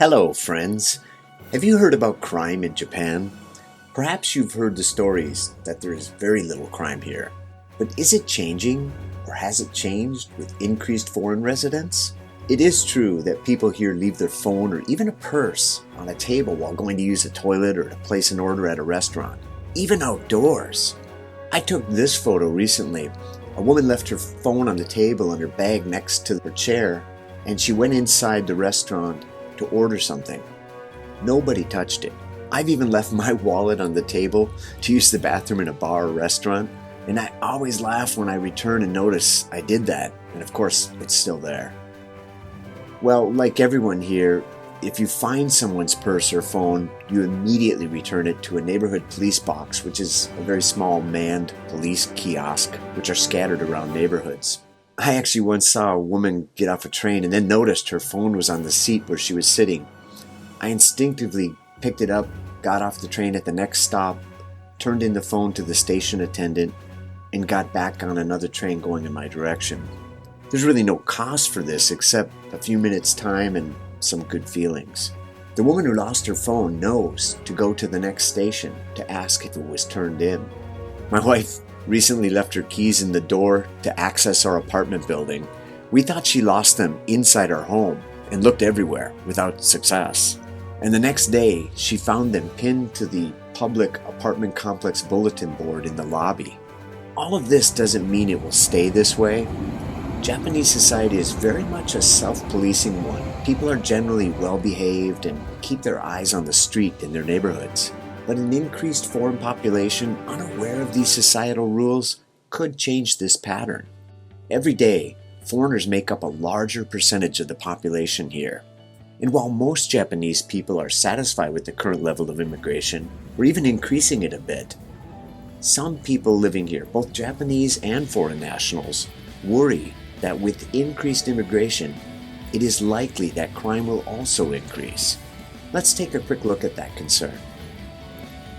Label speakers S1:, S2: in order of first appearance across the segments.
S1: Hello, friends. Have you heard about crime in Japan? Perhaps you've heard the stories that there is very little crime here. But is it changing, or has it changed with increased foreign residents? It is true that people here leave their phone or even a purse on a table while going to use a toilet or to place an order at a restaurant, even outdoors. I took this photo recently. A woman left her phone on the table and her bag next to her chair, and she went inside the restaurant to order something. Nobody touched it. I've even left my wallet on the table to use the bathroom in a bar or restaurant, and I always laugh when I return and notice I did that, and of course, it's still there. Well, like everyone here, if you find someone's purse or phone, you immediately return it to a neighborhood police box, which is a very small manned police kiosk, which are scattered around neighborhoods. I actually once saw a woman get off a train and then noticed her phone was on the seat where she was sitting. I instinctively picked it up, got off the train at the next stop, turned in the phone to the station attendant, and got back on another train going in my direction. There's really no cost for this except a few minutes' time and some good feelings. The woman who lost her phone knows to go to the next station to ask if it was turned in. My wife recently left her keys in the door to access our apartment building. We thought she lost them inside our home and looked everywhere without success. And the next day, she found them pinned to the public apartment complex bulletin board in the lobby. All of this doesn't mean it will stay this way. Japanese society is very much a self-policing one. People are generally well-behaved and keep their eyes on the street in their neighborhoods. But an increased foreign population, unaware of these societal rules, could change this pattern. Every day, foreigners make up a larger percentage of the population here. And while most Japanese people are satisfied with the current level of immigration, or even increasing it a bit, some people living here, both Japanese and foreign nationals, worry that with increased immigration, it is likely that crime will also increase. Let's take a quick look at that concern.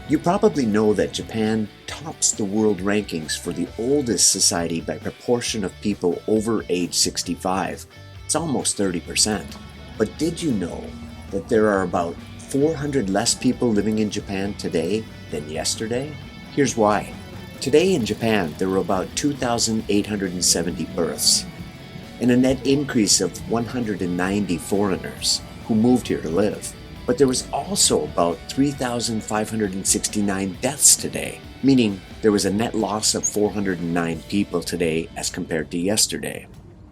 S1: You probably know that Japan tops the world rankings for the oldest society by proportion of people over age 65. It's almost 30%. But did you know that there are about 400 less people living in Japan today than yesterday? Here's why. Today in Japan, there were about 2,870 births, and a net increase of 190 foreigners who moved here to live. But there was also about 3,569 deaths today, meaning there was a net loss of 409 people today as compared to yesterday.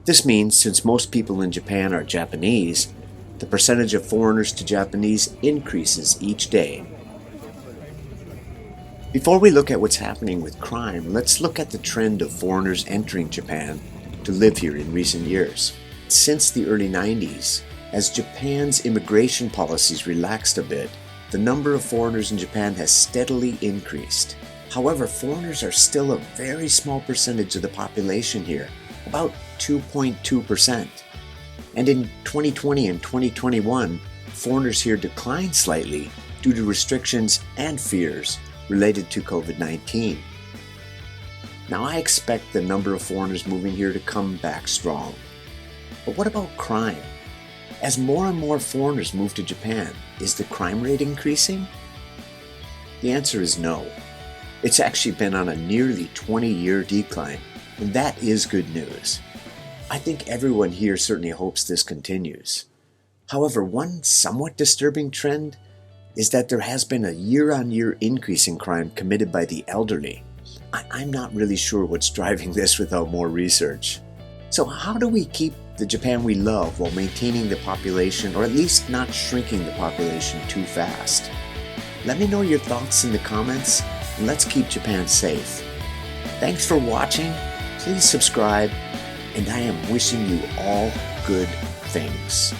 S1: This means since most people in Japan are Japanese, the percentage of foreigners to Japanese increases each day. Before we look at what's happening with crime, let's look at the trend of foreigners entering Japan to live here in recent years. Since the early 90s, as Japan's immigration policies relaxed a bit, the number of foreigners in Japan has steadily increased. However, foreigners are still a very small percentage of the population here, about 2.2%. And in 2020 and 2021, foreigners here declined slightly due to restrictions and fears related to COVID-19. Now, I expect the number of foreigners moving here to come back strong. But what about crime? As more and more foreigners move to Japan, is the crime rate increasing? The answer is no. It's actually been on a nearly 20-year decline, and that is good news. I think everyone here certainly hopes this continues. However, one somewhat disturbing trend is that there has been a year-on-year increase in crime committed by the elderly. I'm not really sure what's driving this without more research. So how do we keep the Japan we love while maintaining the population, or at least not shrinking the population too fast? Let me know your thoughts in the comments, and let's keep Japan safe. Thanks for watching, please subscribe, and I am wishing you all good things.